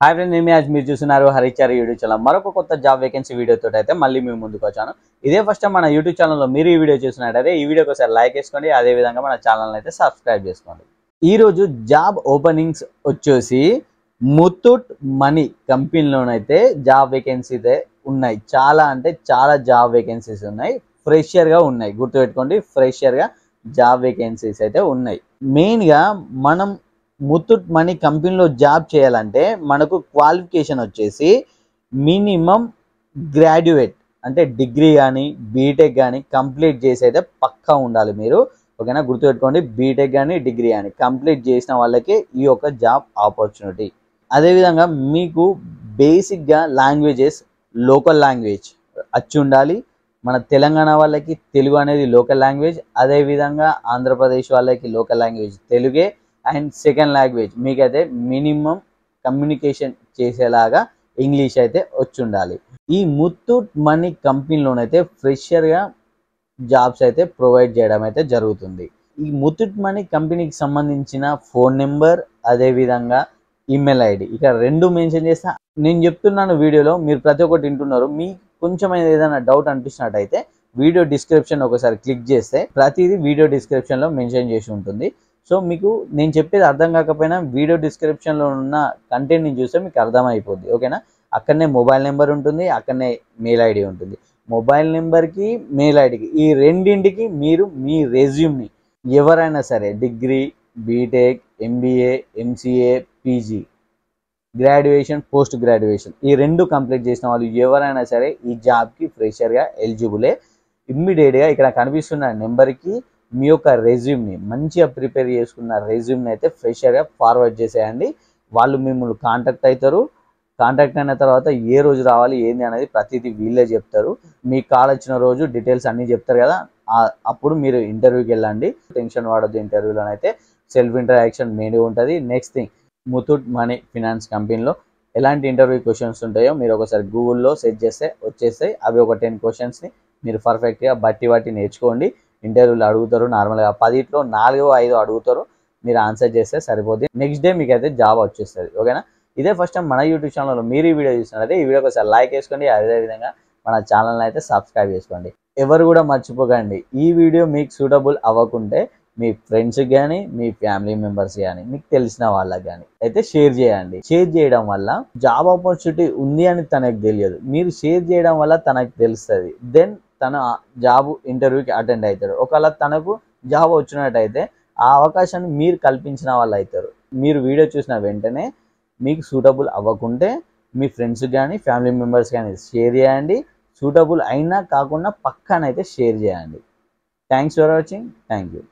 Hi friends, నేను आज మీరు చూస్తున్నారు హరిచారి యూట్యూబ్ ఛానల్ మరొక కొత్త జాబ్ వేకెన్సీ వీడియోతో అయితే మళ్ళీ మేము ముందుకు వచ్చాను. ఇదే ఫస్ట్ టైం మన యూట్యూబ్ ఛానల్లో మీరు ఈ వీడియో చూస్తున్నట్టయితే ఈ వీడియోకి ఒకసారి లైక్ చేసుకోండి, అదే విధంగా మన ఛానల్ అయితే సబ్స్క్రైబ్ చేసుకోండి. ఈ రోజు జాబ్ ఓపెనింగ్స్ వచ్చేసి ముత్తూట్ మనీ కంపెనీలోనైతే జాబ్ వేకెన్సీ అయితే ఉన్నాయి. చాలా అంటే చాలా జాబ్ వేకెన్సీస్ ఉన్నాయి. ఫ్రెషర్ గా ఉన్నాయి, గుర్తుపెట్టుకోండి, ఫ్రెషర్ గా జాబ్ వేకెన్సీస్ అయితే ఉన్నాయి. మెయిన్ గా మనం ముత్తూట్ మనీ కంపెనీలో జాబ్ చేయాలంటే మనకు క్వాలిఫికేషన్ వచ్చేసి మినిమం గ్రాడ్యుయేట్ అంటే డిగ్రీ కానీ బీటెక్ కానీ కంప్లీట్ చేసి అయితే పక్కా ఉండాలి మీరు. ఓకేనా, గుర్తుపెట్టుకోండి, బీటెక్ కానీ డిగ్రీ కానీ కంప్లీట్ చేసిన వాళ్ళకి ఈ యొక్క జాబ్ ఆపర్చునిటీ. అదేవిధంగా మీకు బేసిక్గా లాంగ్వేజెస్ లోకల్ లాంగ్వేజ్ వచ్చి ఉండాలి. మన తెలంగాణ వాళ్ళకి తెలుగు అనేది లోకల్ లాంగ్వేజ్, అదేవిధంగా ఆంధ్రప్రదేశ్ వాళ్ళకి లోకల్ లాంగ్వేజ్ తెలుగే. అండ్ సెకండ్ లాంగ్వేజ్ మీకైతే మినిమం కమ్యూనికేషన్ చేసేలాగా ఇంగ్లీష్ అయితే వచ్చి ఉండాలి. ఈ ముత్తూట్ మనీ కంపెనీలోనైతే ఫ్రెషర్గా జాబ్స్ అయితే ప్రొవైడ్ చేయడం అయితే జరుగుతుంది. ఈ ముత్తూట్ మనీ కంపెనీకి సంబంధించిన ఫోన్ నెంబర్, అదేవిధంగా ఈమెయిల్ ఐడి ఇక్కడ రెండు మెన్షన్ చేస్తా. నేను చెప్తున్నాను వీడియోలో, మీరు ప్రతి ఒక్కటి వింటున్నారు. మీకు కొంచెం ఏదైనా డౌట్ అనిపిస్తున్నట్టయితే వీడియో డిస్క్రిప్షన్ ఒకసారి క్లిక్ చేస్తే ప్రతిదీ వీడియో డిస్క్రిప్షన్లో మెన్షన్ చేసి ఉంటుంది. సో మీకు నేను చెప్పేది అర్థం కాకపోయినా వీడియో డిస్క్రిప్షన్లో ఉన్న కంటెంట్ని చూస్తే మీకు అర్థమైపోద్ది. ఓకేనా, అక్కడనే మొబైల్ నెంబర్ ఉంటుంది, అక్కడనే మెయిల్ ఐడి ఉంటుంది. మొబైల్ నెంబర్కి మెయిల్ ఐడికి ఈ రెండింటికి మీరు మీ రెజ్యూమ్ని ఎవరైనా సరే degree BTech MBA MCA PG graduation post graduation ఈ రెండు కంప్లీట్ చేసిన వాళ్ళు ఎవరైనా సరే ఈ జాబ్కి ఫ్రెషర్గా ఎలిజిబులే. ఇమ్మీడియట్గా ఇక్కడ కనిపిస్తున్న నెంబర్కి మీ యొక్క రెజ్యూమ్ని మంచిగా ప్రిపేర్ చేసుకున్న రెజ్యూమ్ని అయితే ఫ్రెషర్గా ఫార్వర్డ్ చేసేయండి. వాళ్ళు మిమ్మల్ని కాంటాక్ట్ అవుతారు. కాంటాక్ట్ అయిన తర్వాత ఏ రోజు రావాలి ఏంది అనేది ప్రతిదీ వీళ్ళే చెప్తారు. మీకు కాల్ వచ్చిన రోజు డీటెయిల్స్ అన్నీ చెప్తారు కదా, అప్పుడు మీరు ఇంటర్వ్యూకి వెళ్ళండి. టెన్షన్ పడద్దు, ఇంటర్వ్యూలోనైతే సెల్ఫ్ ఇంటరాక్షన్ మెయిన్గా ఉంటుంది. Next thing, Muthoot money finance కంపెనీలో ఎలాంటి ఇంటర్వ్యూ క్వశ్చన్స్ ఉంటాయో మీరు ఒకసారి గూగుల్లో సెర్చ్ చేస్తే వచ్చేస్తాయి. అవి ఒక 10 క్వశ్చన్స్ని మీరు పర్ఫెక్ట్గా బట్టి నేర్చుకోండి. ఇంటర్వ్యూలు అడుగుతారు, నార్మల్గా 10లో 4-5 అడుగుతారు. మీరు ఆన్సర్ చేస్తే సరిపోద్ది. నెక్స్ట్ డే మీకు అయితే జాబ్ వచ్చేస్తుంది. ఓకేనా, ఇదే ఫస్ట్ టైం మన యూట్యూబ్ ఛానల్లో మీరు ఈ వీడియో చూస్తున్నారైతే ఈ వీడియోకి ఒకసారి లైక్ వేసుకోండి, అదేవిధంగా మన ఛానల్ని అయితే సబ్స్క్రైబ్ చేసుకోండి. ఎవరు కూడా మర్చిపోకండి, ఈ వీడియో మీకు సూటబుల్ అవ్వకుంటే మీ ఫ్రెండ్స్కి కానీ మీ ఫ్యామిలీ మెంబర్స్ కానీ మీకు తెలిసిన వాళ్ళకి కానీ అయితే షేర్ చేయండి. షేర్ చేయడం వల్ల జాబ్ ఆపర్చునిటీ ఉంది అని తనకు తెలియదు, మీరు షేర్ చేయడం వల్ల తనకు తెలుస్తుంది. దెన్ తన జాబ్ ఇంటర్వ్యూకి అటెండ్ అవుతాడు. ఒకవేళ తనకు జాబ్ వచ్చినట్టయితే ఆ అవకాశాన్ని మీరు కల్పించిన వాళ్ళు అవుతారు. మీరు వీడియో చూసిన వెంటనే మీకు సూటబుల్ అవ్వకుంటే మీ ఫ్రెండ్స్కి కానీ ఫ్యామిలీ మెంబర్స్ కానీ షేర్ చేయండి. సూటబుల్ అయినా కాకుండా పక్కానైతే షేర్ చేయండి. Thanks for watching. Thank you.